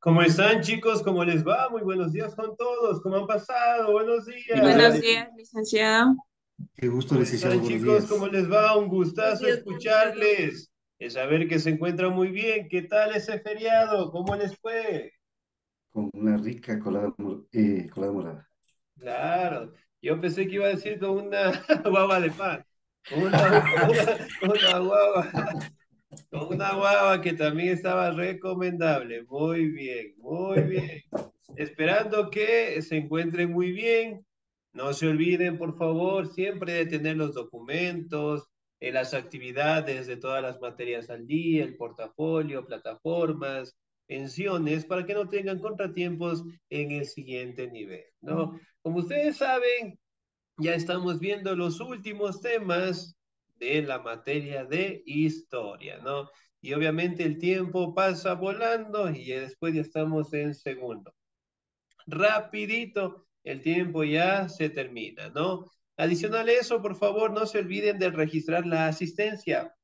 ¿Cómo están, chicos? ¿Cómo les va? Muy buenos días con todos. ¿Cómo han pasado? Buenos Buenos días, días. Buenos días, licenciado. Qué gusto, ¿Cómo licenciado. están, Buenos chicos? ¿Cómo días. les va? Un Buenos gustazo días, licenciado. escucharles. Es saber que se encuentran muy bien. ¿Qué tal ese feriado? ¿Cómo les fue? Con una rica colada morada. Claro, yo pensé que iba a decir con una guava de pan. Una guava. Con una guava que también estaba recomendable. Muy bien, muy bien. Esperando que se encuentren muy bien. No se olviden, por favor, siempre de tener los documentos, las actividades de todas las materias al día, el portafolio, plataformas, pensiones, para que no tengan contratiempos en el siguiente nivel, ¿no? Como ustedes saben, ya estamos viendo los últimos temas de la materia de historia, ¿no? Y obviamente el tiempo pasa volando y después ya estamos en segundo. Rapidito, el tiempo ya se termina, ¿no? Adicional a eso, por favor, no se olviden de registrar la asistencia.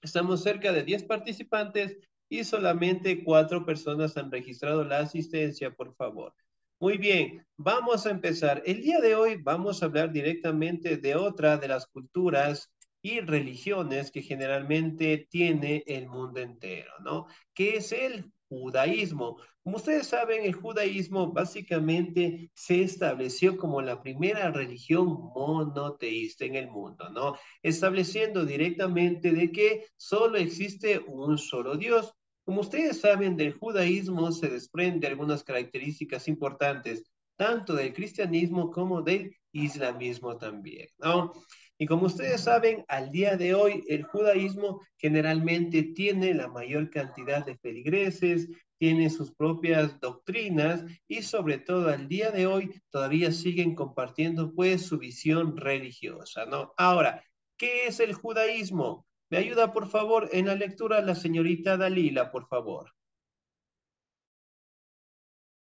Estamos cerca de 10 participantes y solamente 4 personas han registrado la asistencia, por favor. Muy bien, vamos a empezar. El día de hoy vamos a hablar directamente de otra de las culturas y religiones que generalmente tiene el mundo entero, ¿no? Que es el judaísmo. Como ustedes saben, el judaísmo básicamente se estableció como la primera religión monoteísta en el mundo, ¿no? Estableciendo directamente de que solo existe un solo Dios. Como ustedes saben, del judaísmo se desprende algunas características importantes, tanto del cristianismo como del islamismo también, ¿no? Y como ustedes saben, al día de hoy el judaísmo generalmente tiene la mayor cantidad de feligreses, tiene sus propias doctrinas y sobre todo al día de hoy todavía siguen compartiendo pues su visión religiosa, ¿no? Ahora, ¿qué es el judaísmo? Me ayuda, por favor, en la lectura la señorita Dalila, por favor.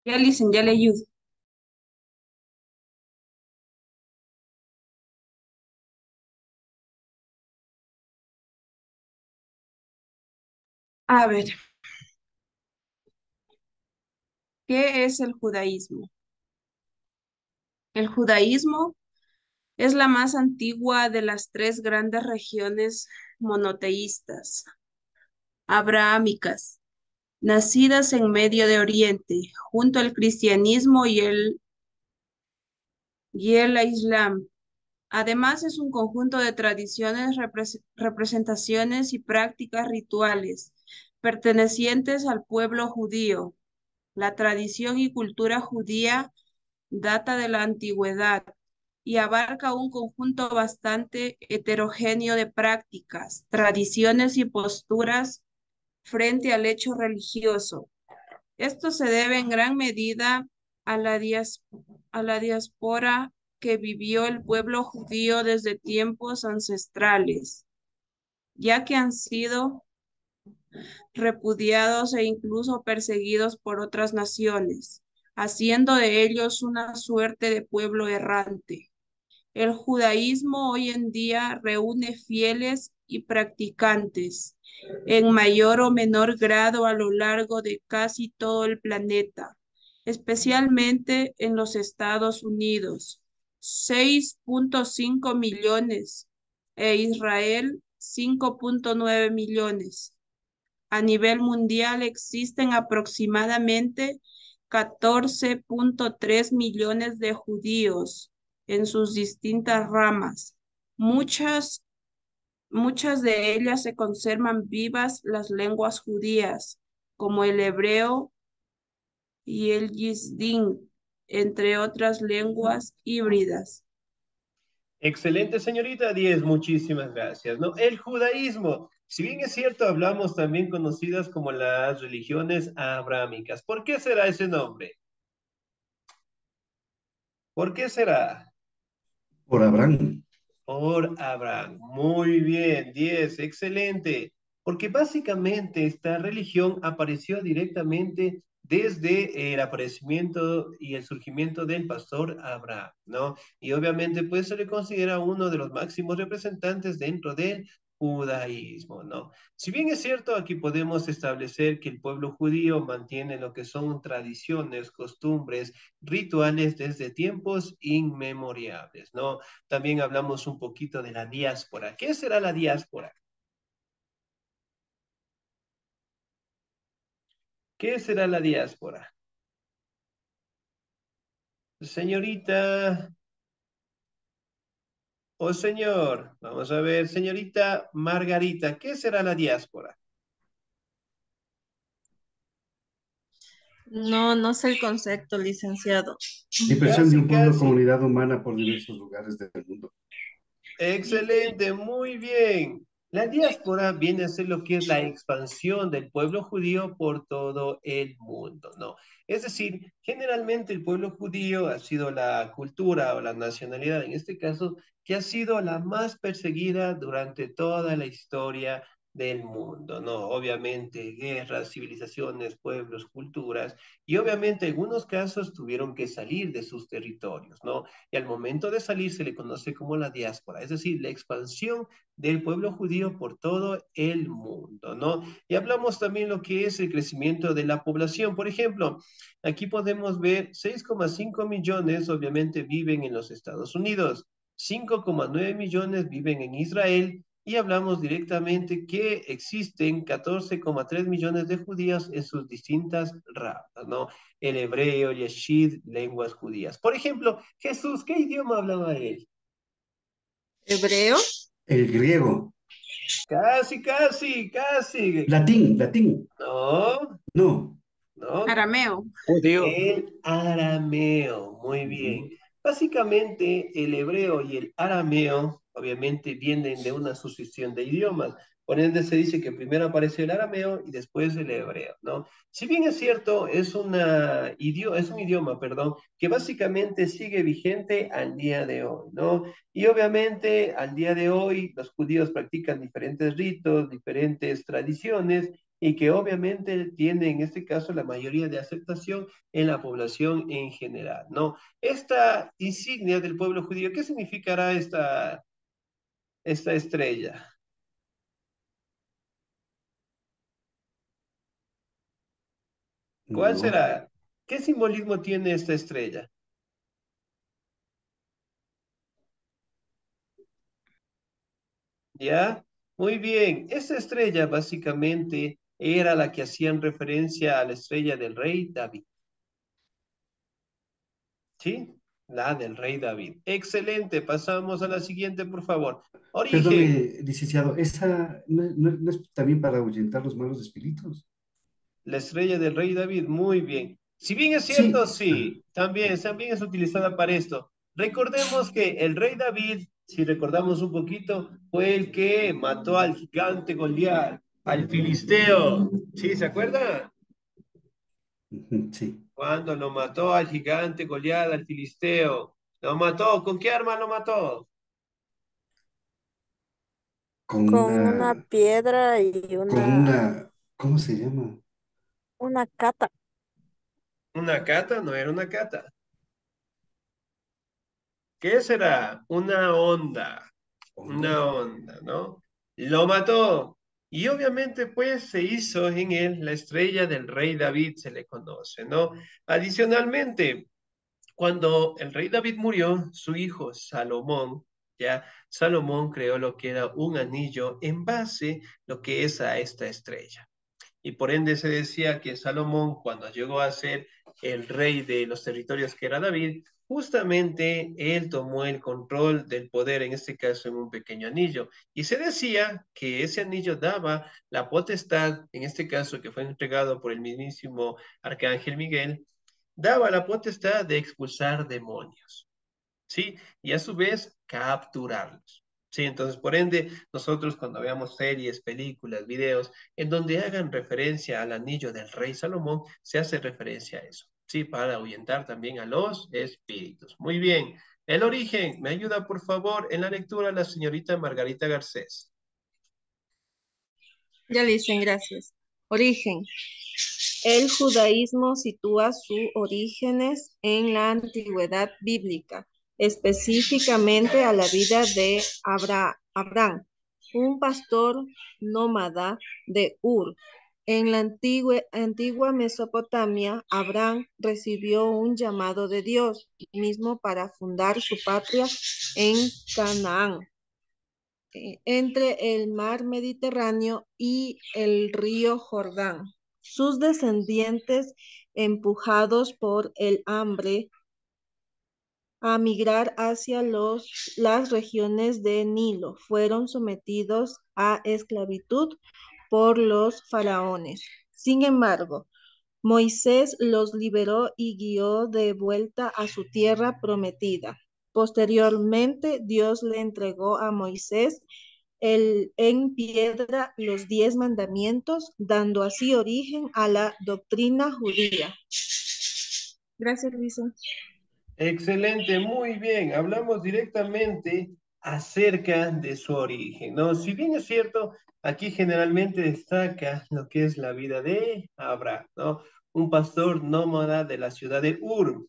Ya le ayudo. A ver, ¿qué es el judaísmo? El judaísmo es la más antigua de las tres grandes regiones monoteístas, abrahámicas, nacidas en Medio de Oriente, junto al cristianismo y el islam. Además, es un conjunto de tradiciones, representaciones y prácticas rituales pertenecientes al pueblo judío. La tradición y cultura judía data de la antigüedad y abarca un conjunto bastante heterogéneo de prácticas, tradiciones y posturas frente al hecho religioso. Esto se debe en gran medida a la diáspora que vivió el pueblo judío desde tiempos ancestrales, ya que han sido repudiados e incluso perseguidos por otras naciones, haciendo de ellos una suerte de pueblo errante. El judaísmo hoy en día reúne fieles y practicantes en mayor o menor grado a lo largo de casi todo el planeta, especialmente en los Estados Unidos, 6,5 millones, e Israel, 5,9 millones. A nivel mundial existen aproximadamente 14,3 millones de judíos en sus distintas ramas. Muchas, muchas de ellas se conservan vivas las lenguas judías, como el hebreo y el yiddish, entre otras lenguas híbridas. Excelente, señorita 10, muchísimas gracias, ¿no? El judaísmo, si bien es cierto, hablamos también conocidas como las religiones abrahámicas. ¿Por qué será ese nombre? ¿Por qué será? Por Abraham. Por Abraham. Muy bien, 10, excelente. Porque básicamente esta religión apareció directamente desde el aparecimiento y el surgimiento del pastor Abraham, ¿no? Y obviamente pues se le considera uno de los máximos representantes dentro del judaísmo, ¿no? Si bien es cierto, aquí podemos establecer que el pueblo judío mantiene lo que son tradiciones, costumbres, rituales desde tiempos inmemoriales, ¿no? También hablamos un poquito de la diáspora. ¿Qué será la diáspora? ¿Qué será la diáspora? Señorita o señor, vamos a ver, señorita Margarita, ¿qué será la diáspora? No, no sé el concepto, licenciado. Dispersión de Casi, un pueblo o casi. comunidad humana por diversos lugares del mundo. Excelente, muy bien. La diáspora viene a ser lo que es la expansión del pueblo judío por todo el mundo, ¿no? Es decir, generalmente el pueblo judío ha sido la cultura o la nacionalidad, en este caso, que ha sido la más perseguida durante toda la historia del mundo, ¿no? Obviamente, guerras, civilizaciones, pueblos, culturas, y obviamente en algunos casos tuvieron que salir de sus territorios, ¿no? Y al momento de salir se le conoce como la diáspora, es decir, la expansión del pueblo judío por todo el mundo, ¿no? Y hablamos también lo que es el crecimiento de la población. Por ejemplo, aquí podemos ver 6,5 millones obviamente viven en los Estados Unidos, 5,9 millones viven en Israel y hablamos directamente que existen 14,3 millones de judíos en sus distintas razas, ¿no? El hebreo, el yeshid, lenguas judías. Por ejemplo, Jesús, ¿qué idioma hablaba él? ¿Hebreo? El griego. Casi, casi, casi. Latín, latín. No, No. no. Arameo. Judío. El arameo, muy bien. Ujú. Básicamente, el hebreo y el arameo, obviamente, vienen de una sucesión de idiomas. Por ende, se dice que primero aparece el arameo y después el hebreo, ¿no? Si bien es cierto, es un idioma, perdón, que básicamente sigue vigente al día de hoy, ¿no? Y obviamente, al día de hoy, los judíos practican diferentes ritos, diferentes tradiciones, y que obviamente tiene en este caso la mayoría de aceptación en la población en general, ¿no? Esta insignia del pueblo judío, ¿qué significará esta estrella? ¿Cuál No. será? ¿Qué simbolismo tiene esta estrella? ¿Ya? Muy bien. Esta estrella básicamente era la que hacían referencia a la estrella del rey David. ¿Sí? La del rey David. Excelente. Pasamos a la siguiente, por favor. Origen. Perdone, licenciado, esa no es también para ahuyentar los malos espíritus. La estrella del rey David, muy bien. Si bien es cierto, Sí. Ah, sí, también es utilizada para esto. Recordemos que el rey David, si recordamos un poquito, fue el que mató al gigante Goliat, al filisteo. ¿Sí? ¿Se acuerda? ujú, sí. Cuando lo mató al gigante Goliat, al filisteo. Lo mató. ¿Con qué arma lo mató? Con Con una una, piedra y con una, ¿cómo se llama? una cata. Una cata, no era una cata. ¿Qué será? Onda. Una onda, ¿no? Lo mató. Y obviamente, pues, se hizo en él la estrella del rey David, se le conoce, ¿no? Adicionalmente, cuando el rey David murió, su hijo Salomón, ya, Salomón creó lo que era un anillo en base lo que es a esta estrella y por ende se decía que Salomón, cuando llegó a ser el rey de los territorios que era David, justamente él tomó el control del poder, en este caso en un pequeño anillo. Y se decía que ese anillo daba la potestad, en este caso que fue entregado por el mismísimo Arcángel Miguel, daba la potestad de expulsar demonios. ¿Sí? Y a su vez capturarlos. Sí, entonces, por ende, nosotros cuando veamos series, películas, videos, en donde hagan referencia al anillo del rey Salomón, se hace referencia a eso, ¿sí? Para ahuyentar también a los espíritus. Muy bien. El origen, me ayuda por favor en la lectura la señorita Margarita Garcés. Ya le dicen gracias. Origen. El judaísmo sitúa sus orígenes en la antigüedad bíblica, específicamente a la vida de Abraham, un pastor nómada de Ur. En la antigua Mesopotamia, Abraham recibió un llamado de Dios mismo para fundar su patria en Canaán, entre el mar Mediterráneo y el río Jordán. Sus descendientes, empujados por el hambre, a migrar hacia las regiones de Nilo, fueron sometidos a esclavitud por los faraones. Sin embargo, Moisés los liberó y guió de vuelta a su tierra prometida. Posteriormente, Dios le entregó a Moisés en piedra los 10 mandamientos, dando así origen a la doctrina judía. Gracias, Luisa. Excelente, muy bien. Hablamos directamente acerca de su origen, ¿no? Si bien es cierto, aquí generalmente destaca lo que es la vida de Abraham, ¿no? Un pastor nómada de la ciudad de Ur.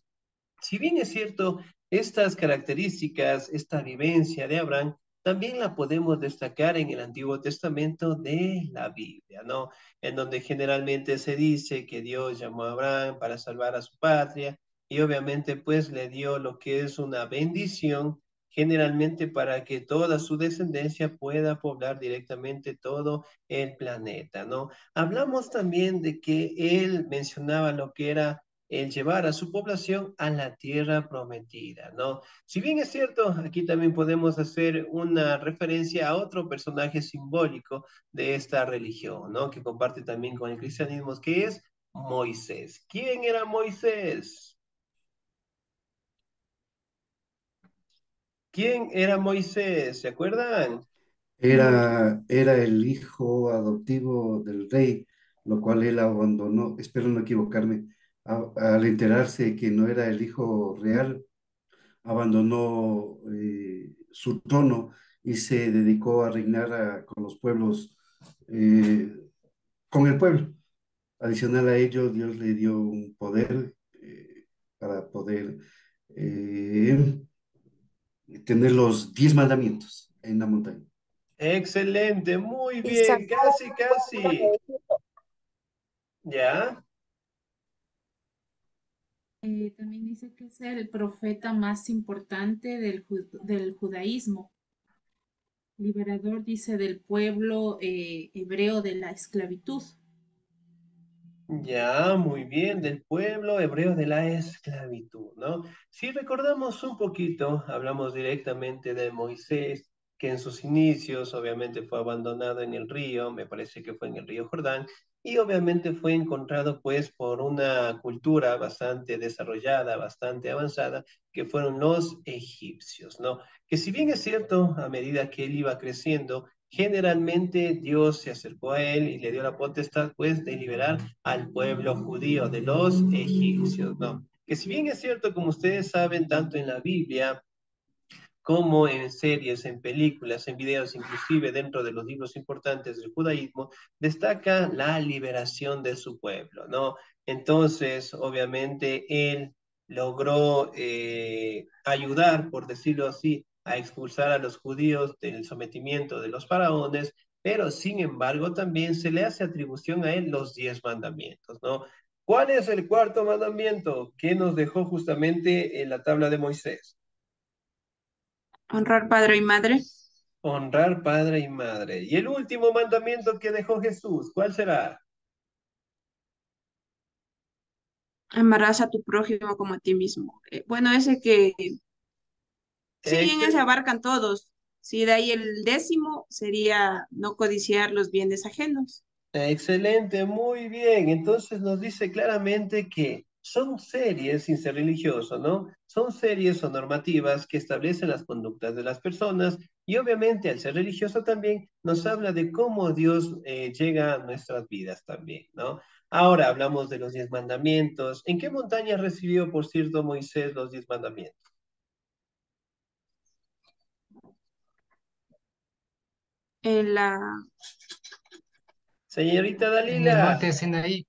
Si bien es cierto, estas características, esta vivencia de Abraham, también la podemos destacar en el Antiguo Testamento de la Biblia, ¿no? En donde generalmente se dice que Dios llamó a Abraham para salvar a su patria y obviamente pues le dio lo que es una bendición, generalmente para que toda su descendencia pueda poblar directamente todo el planeta, ¿no? Hablamos también de que él mencionaba lo que era el llevar a su población a la tierra prometida, ¿no? Si bien es cierto, aquí también podemos hacer una referencia a otro personaje simbólico de esta religión, ¿no? Que comparte también con el cristianismo, que es Moisés. ¿Quién era Moisés? ¿Quién era Moisés? ¿Se acuerdan? Era el hijo adoptivo del rey, lo cual él abandonó, espero no equivocarme, al enterarse que no era el hijo real, abandonó su trono y se dedicó a reinar con los pueblos, eh, con el pueblo. Adicional a ello, Dios le dio un poder para poder eh, tener los 10 mandamientos en la montaña. Excelente, muy Y bien, sacó casi, un pueblo casi. de Egipto. ¿Ya? También dice que es el profeta más importante del judaísmo, liberador, dice, del pueblo hebreo de la esclavitud. Ya, muy bien, del pueblo hebreo de la esclavitud, ¿no? Si recordamos un poquito, hablamos directamente de Moisés, que en sus inicios obviamente fue abandonado en el río, me parece que fue en el río Jordán, y obviamente fue encontrado pues por una cultura bastante desarrollada, bastante avanzada, que fueron los egipcios, ¿no? Que si bien es cierto, a medida que él iba creciendo, generalmente Dios se acercó a él y le dio la potestad pues de liberar al pueblo judío de los egipcios, ¿no? Que si bien es cierto, como ustedes saben, tanto en la Biblia como en series, en películas, en videos, inclusive dentro de los libros importantes del judaísmo, destaca la liberación de su pueblo, ¿no? Entonces, obviamente, él logró ayudar, por decirlo así, a expulsar a los judíos del sometimiento de los faraones, pero sin embargo también se le hace atribución a él los 10 mandamientos, ¿no? ¿Cuál es el cuarto mandamiento que nos dejó justamente en la tabla de Moisés? Honrar padre y madre. Honrar padre y madre. Y el último mandamiento que dejó Jesús, ¿cuál será? Amarás a tu prójimo como a ti mismo. Bueno, ese que, sí, en ese Excel abarcan todos. Sí, de ahí el 10º sería no codiciar los bienes ajenos. Excelente, muy bien. Entonces nos dice claramente que son series, sin ser religioso, ¿no? Son series o normativas que establecen las conductas de las personas y obviamente al ser religioso también nos habla de cómo Dios llega a nuestras vidas también, ¿no? Ahora hablamos de los 10 mandamientos. ¿En qué montaña recibió, por cierto, Moisés los 10 mandamientos? En la, Señorita En el Dalila. monte de Sinaí.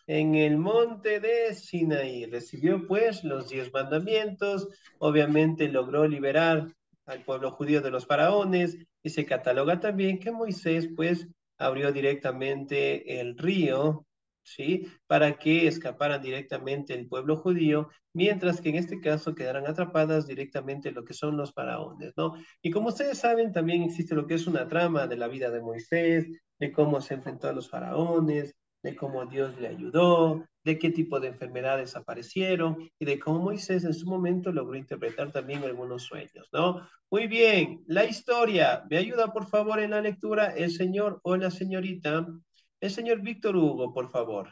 En el monte de Sinaí. Recibió pues los 10 mandamientos, obviamente logró liberar al pueblo judío de los faraones Y se cataloga también que Moisés, pues, abrió directamente el río, ¿sí? Para que escaparan directamente el pueblo judío, mientras que en este caso quedaran atrapadas directamente lo que son los faraones, ¿no? Y como ustedes saben, también existe lo que es una trama de la vida de Moisés, de cómo se enfrentó a los faraones, de cómo Dios le ayudó, de qué tipo de enfermedades aparecieron y de cómo Moisés en su momento logró interpretar también algunos sueños, ¿no? Muy bien, la historia. ¿Me ayuda por favor en la lectura el señor o la señorita? El señor Víctor Hugo, por favor.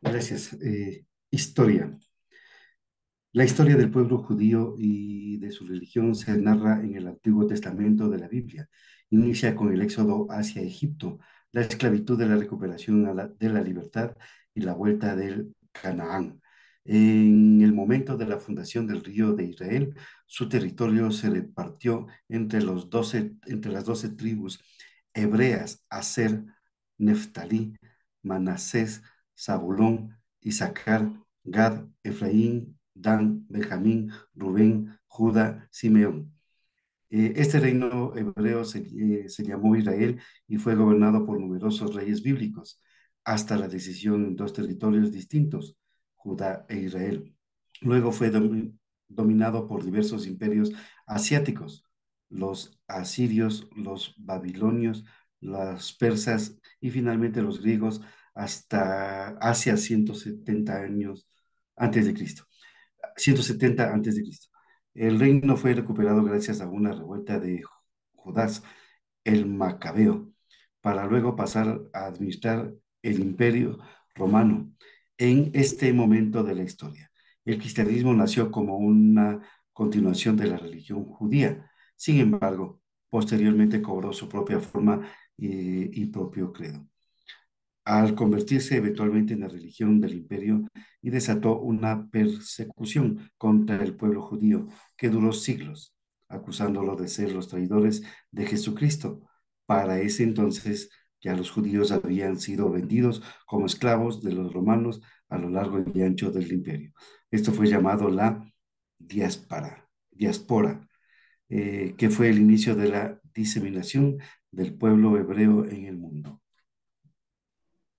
Gracias. Historia. La historia del pueblo judío y de su religión se narra en el Antiguo Testamento de la Biblia. Inicia con el éxodo hacia Egipto, la esclavitud de la recuperación de la libertad y la vuelta del Canaán. En el momento de la fundación del río de Israel, su territorio se repartió entre las 12 tribus hebreas: Aser, Neftalí, Manasés, Zabulón, Isaacar, Gad, Efraín, Dan, Benjamín, Rubén, Judá, Simeón. Este reino hebreo se llamó Israel y fue gobernado por numerosos reyes bíblicos, hasta la decisión en dos territorios distintos, Judá e Israel. Luego fue dominado por diversos imperios asiáticos: los asirios, los babilonios, los persas y finalmente los griegos, hasta hacia 170 años antes de Cristo. 170 antes de Cristo. El reino fue recuperado gracias a una revuelta de Judás, el Macabeo, para luego pasar a administrar el Imperio Romano. En este momento de la historia, el cristianismo nació como una continuación de la religión judía. Sin embargo, posteriormente cobró su propia forma y propio credo, al convertirse eventualmente en la religión del imperio, y desató una persecución contra el pueblo judío que duró siglos, acusándolo de ser los traidores de Jesucristo. Para ese entonces ya los judíos habían sido vendidos como esclavos de los romanos a lo largo y ancho del imperio. Esto fue llamado la diáspora, que fue el inicio de la diseminación del pueblo hebreo en el mundo.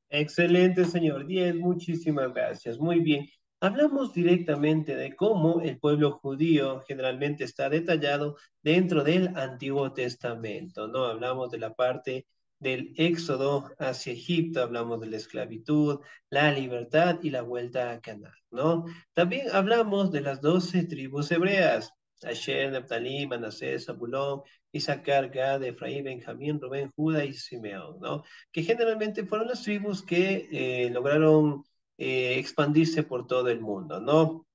Excelente, señor Díez, muchísimas gracias. Muy bien. Hablamos directamente de cómo el pueblo judío generalmente está detallado dentro del Antiguo Testamento, ¿no? Hablamos de la parte del éxodo hacia Egipto, hablamos de la esclavitud, la libertad y la vuelta a Canaán, ¿no? También hablamos de las 12 tribus hebreas: Asher, Neftalí, Manasés, Zabulón, Isaacar, Gad, Efraín, Benjamín, Rubén, Judá y Simeón, ¿no? Que generalmente fueron las tribus que lograron expandirse por todo el mundo, ¿no?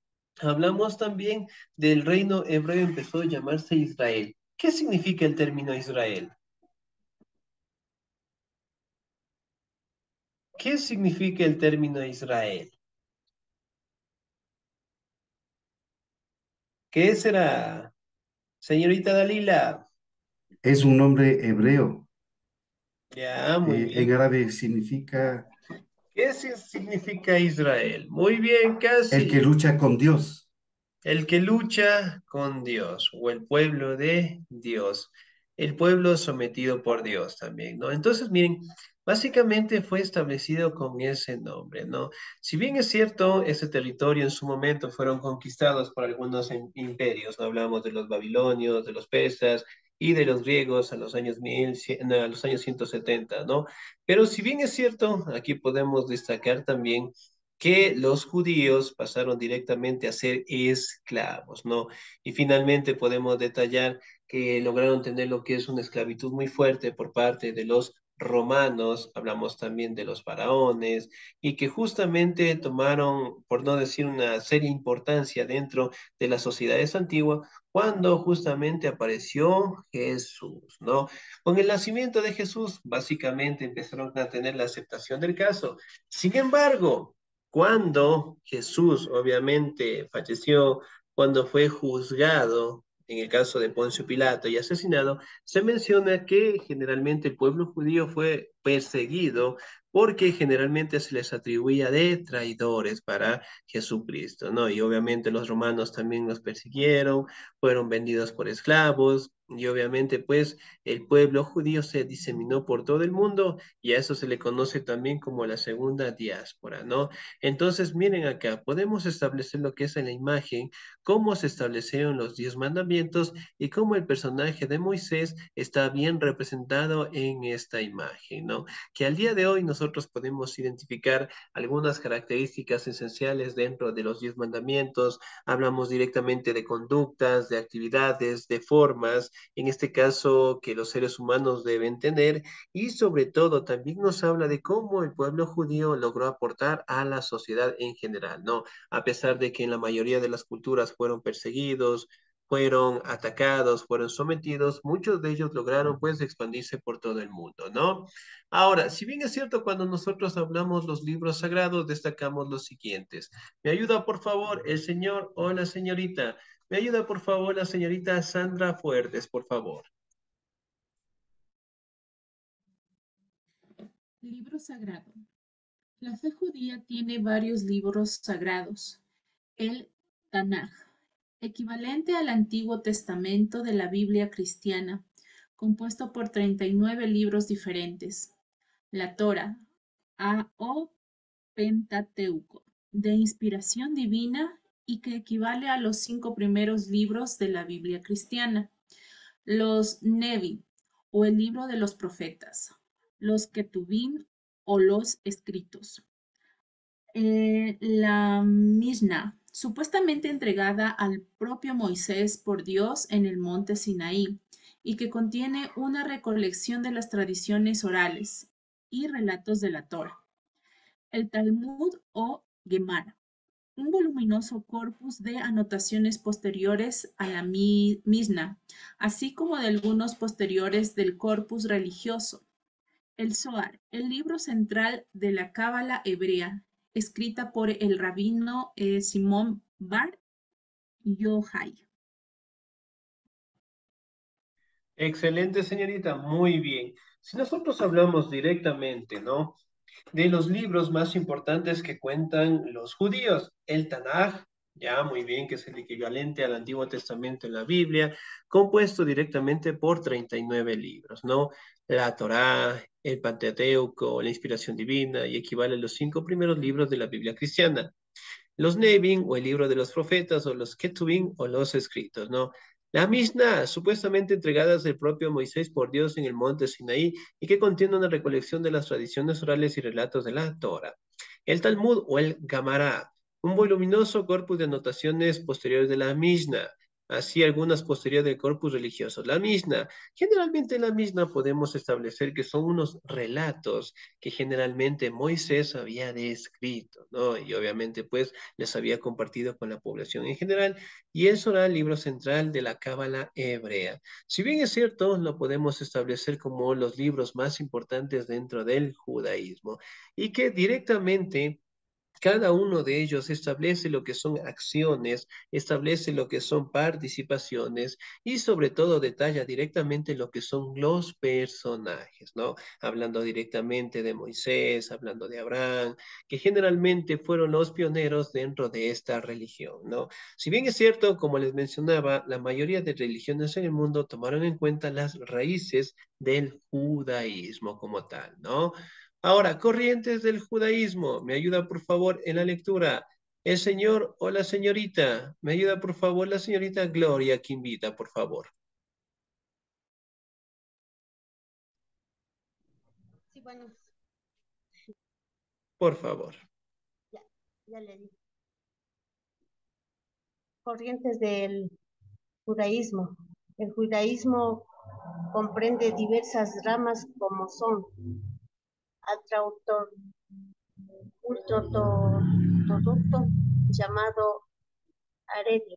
Hablamos también del reino hebreo, empezó a llamarse Israel. ¿Qué significa el término Israel? ¿Qué significa el término Israel? ¿Qué será? Señorita Dalila. Es un nombre hebreo. Ya, muy En bien. árabe significa ¿Qué significa Israel? Muy bien, el que casi. lucha con Dios. El que lucha con Dios o el pueblo de Dios, el pueblo sometido por Dios también, ¿no? Entonces, miren, básicamente fue establecido con ese nombre, ¿no? Si bien es cierto, ese territorio en su momento fueron conquistados por algunos imperios, ¿no? Hablamos de los babilonios, de los persas y de los griegos a los años 1100, no, a los años 170, ¿no? Pero si bien es cierto, aquí podemos destacar también que los judíos pasaron directamente a ser esclavos, ¿no? Y finalmente podemos detallar que lograron tener lo que es una esclavitud muy fuerte por parte de los romanos, hablamos también de los faraones, y que justamente tomaron, por no decir una seria importancia dentro de las sociedades antiguas, cuando justamente apareció Jesús, ¿no? Con el nacimiento de Jesús, básicamente empezaron a tener la aceptación del caso. Sin embargo, cuando Jesús obviamente falleció, cuando fue juzgado, en el caso de Poncio Pilato, y asesinado, se menciona que generalmente el pueblo judío fue perseguido porque generalmente se les atribuía de traidores para Jesucristo, ¿no? Y obviamente los romanos también los persiguieron, fueron vendidos por esclavos, y obviamente pues el pueblo judío se diseminó por todo el mundo y a eso se le conoce también como la segunda diáspora, ¿no? Entonces, miren acá, podemos establecer lo que es en la imagen, cómo se establecieron los 10 mandamientos y cómo el personaje de Moisés está bien representado en esta imagen, ¿no? Que al día de hoy nosotros podemos identificar algunas características esenciales dentro de los 10 mandamientos. Hablamos directamente de conductas, de actividades, de formas, en este caso que los seres humanos deben tener, y sobre todo también nos habla de cómo el pueblo judío logró aportar a la sociedad en general, ¿no? A pesar de que en la mayoría de las culturas fueron perseguidos, fueron atacados, fueron sometidos, muchos de ellos lograron pues expandirse por todo el mundo, ¿no? Ahora, si bien es cierto, cuando nosotros hablamos los libros sagrados, destacamos los siguientes. ¿Me ayuda, por favor, el señor o la señorita? ¿Me ayuda, por favor, la señorita Sandra Fuertes, por favor? Libro sagrado. La fe judía tiene varios libros sagrados. El Tanaj, equivalente al Antiguo Testamento de la Biblia cristiana, compuesto por 39 libros diferentes. La Torah, o Pentateuco, de inspiración divina y que equivale a los 5 primeros libros de la Biblia cristiana. Los Nevi, o el libro de los profetas. Los Ketubim, o los escritos. La Mishnah, supuestamente entregada al propio Moisés por Dios en el monte Sinaí, y que contiene una recolección de las tradiciones orales y relatos de la Torah. El Talmud o Gemara, un voluminoso corpus de anotaciones posteriores a la Mishnah, así como de algunos posteriores del corpus religioso. El Zohar, el libro central de la Cábala hebrea, escrita por el rabino Simón Bar Yochai. Excelente, señorita, muy bien. Si nosotros hablamos directamente, ¿no? De los libros más importantes que cuentan los judíos, el Tanaj, ya muy bien, que es el equivalente al Antiguo Testamento en la Biblia, compuesto directamente por 39 libros, ¿no? La Torá, el Pentateuco, la inspiración divina, y equivale a los 5 primeros libros de la Biblia cristiana. Los Nevin, o el libro de los profetas, o los Ketuvim, o los escritos, ¿no? La Mishnah, supuestamente entregadas del propio Moisés por Dios en el monte Sinaí, y que contiene una recolección de las tradiciones orales y relatos de la Torah. El Talmud, o el Gamará, un voluminoso corpus de anotaciones posteriores de la Mishnah, así algunas posteriores del corpus religioso. La Mishnah, generalmente en la Mishnah podemos establecer que son unos relatos que generalmente Moisés había descrito, ¿no? Y obviamente pues les había compartido con la población en general, y eso era el libro central de la Cábala hebrea. Si bien es cierto, lo podemos establecer como los libros más importantes dentro del judaísmo, y que directamente cada uno de ellos establece lo que son acciones, establece lo que son participaciones y sobre todo detalla directamente lo que son los personajes, ¿no? Hablando directamente de Moisés, hablando de Abraham, que generalmente fueron los pioneros dentro de esta religión, ¿no? Si bien es cierto, como les mencionaba, la mayoría de religiones en el mundo tomaron en cuenta las raíces del judaísmo como tal, ¿no? Ahora, corrientes del judaísmo. ¿Me ayuda, por favor, en la lectura? El señor o la señorita. ¿Me ayuda, por favor, la señorita Gloria que invita, por favor? Sí, bueno, Por favor. ya, ya le di. Corrientes del judaísmo. El judaísmo comprende diversas ramas como son ultraortodoxo llamado Haredi,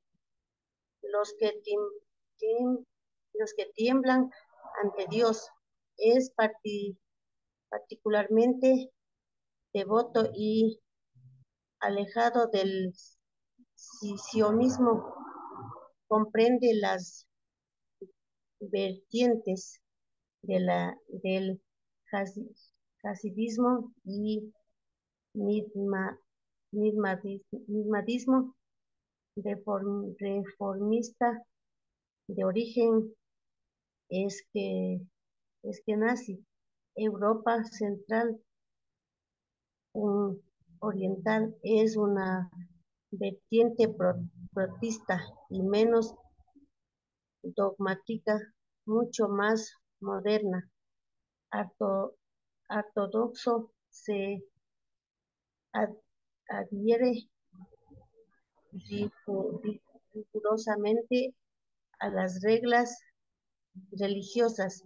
los que, los que tiemblan ante Dios, es particularmente devoto y alejado del sionismo, comprende las vertientes del hasidismo y mismadismo reformista de origen es que nazi. Europa Central Oriental es una vertiente protista y menos dogmática, mucho más moderna. Ortodoxo se adhiere rigurosamente a las reglas religiosas,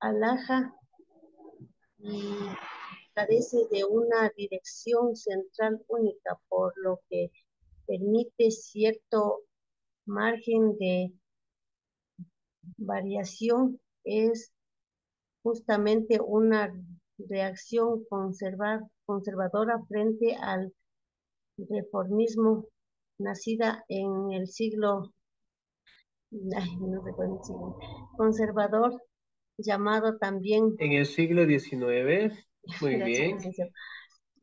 alhaja, y carece de una dirección central única, por lo que permite cierto margen de variación. Es justamente una reacción conservadora frente al reformismo nacida en el siglo, no recuerdo el siglo, conservador, llamado también, En el siglo XIX, muy gracias, bien. licenciado,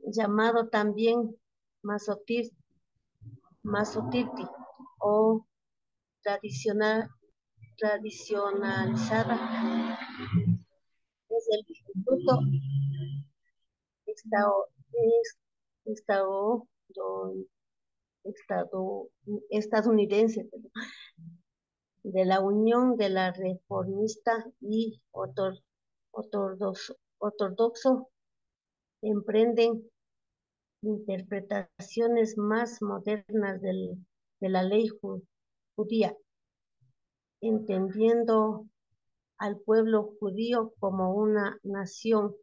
llamado también masotirti o tradicionalizada. Es el instituto estado, estado, estadounidense, perdón, de la Unión de la Reformista y Ortodoxo emprenden interpretaciones más modernas de la ley judía, entendiendo al pueblo judío como una nación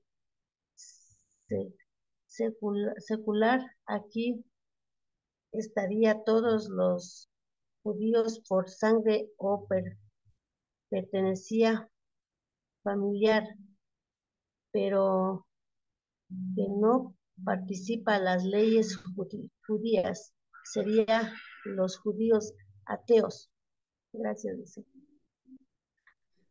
secular. Aquí estaría todos los judíos por sangre o pertenecía familiar, pero que no participa en las leyes judías, sería los judíos ateos. Gracias, dice.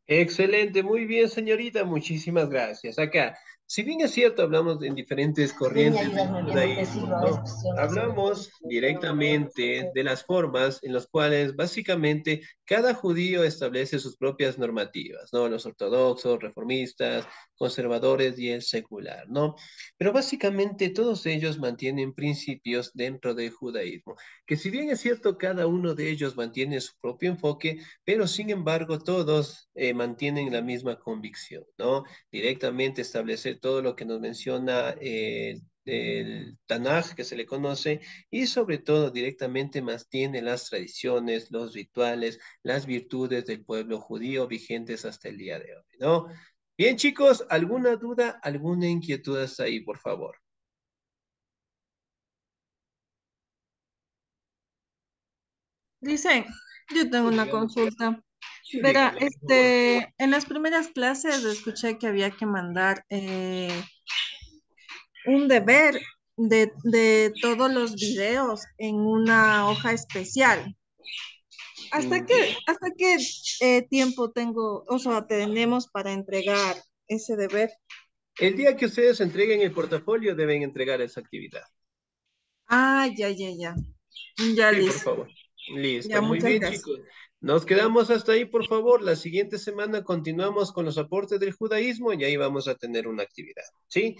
Excelente, muy bien, señorita, muchísimas gracias. Acá, si bien es cierto, hablamos en diferentes corrientes del judaísmo, ¿no? Hablamos directamente de las formas en las cuales básicamente cada judío establece sus propias normativas, ¿no? Los ortodoxos, reformistas, conservadores y el secular, ¿no? Pero básicamente todos ellos mantienen principios dentro del judaísmo, que si bien es cierto, cada uno de ellos mantiene su propio enfoque, pero sin embargo todos mantienen la misma convicción, ¿no? Directamente establecer todo lo que nos menciona el Tanaj, que se le conoce, y sobre todo directamente mantiene las tradiciones, los rituales, las virtudes del pueblo judío vigentes hasta el día de hoy, ¿no? Bien, chicos, ¿alguna duda, alguna inquietud hasta ahí, por favor? Dice, yo tengo Sí, una dígame, consulta. Verá, dígame, por favor. en las primeras clases escuché que había que mandar un deber de todos los videos en una hoja especial. Bien. ¿Hasta qué tiempo tenemos para entregar ese deber? El día que ustedes entreguen el portafolio, deben entregar esa actividad. Ah, ya, ya, ya. Ya, Sí, por listo. favor. Ya, Listo, muy muchas bien, gracias. chicos. Nos quedamos hasta ahí, por favor. La siguiente semana continuamos con los aportes del judaísmo y ahí vamos a tener una actividad. ¿Sí?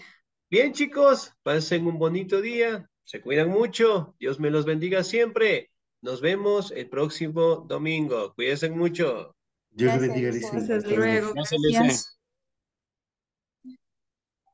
Bien, chicos, pasen un bonito día. Se cuidan mucho. Dios me los bendiga siempre. Nos vemos el próximo domingo. Cuídense mucho. Dios le Gracias, bendiga, licenciado. Licen. Hasta Hasta luego. luego. Gracias, Luis.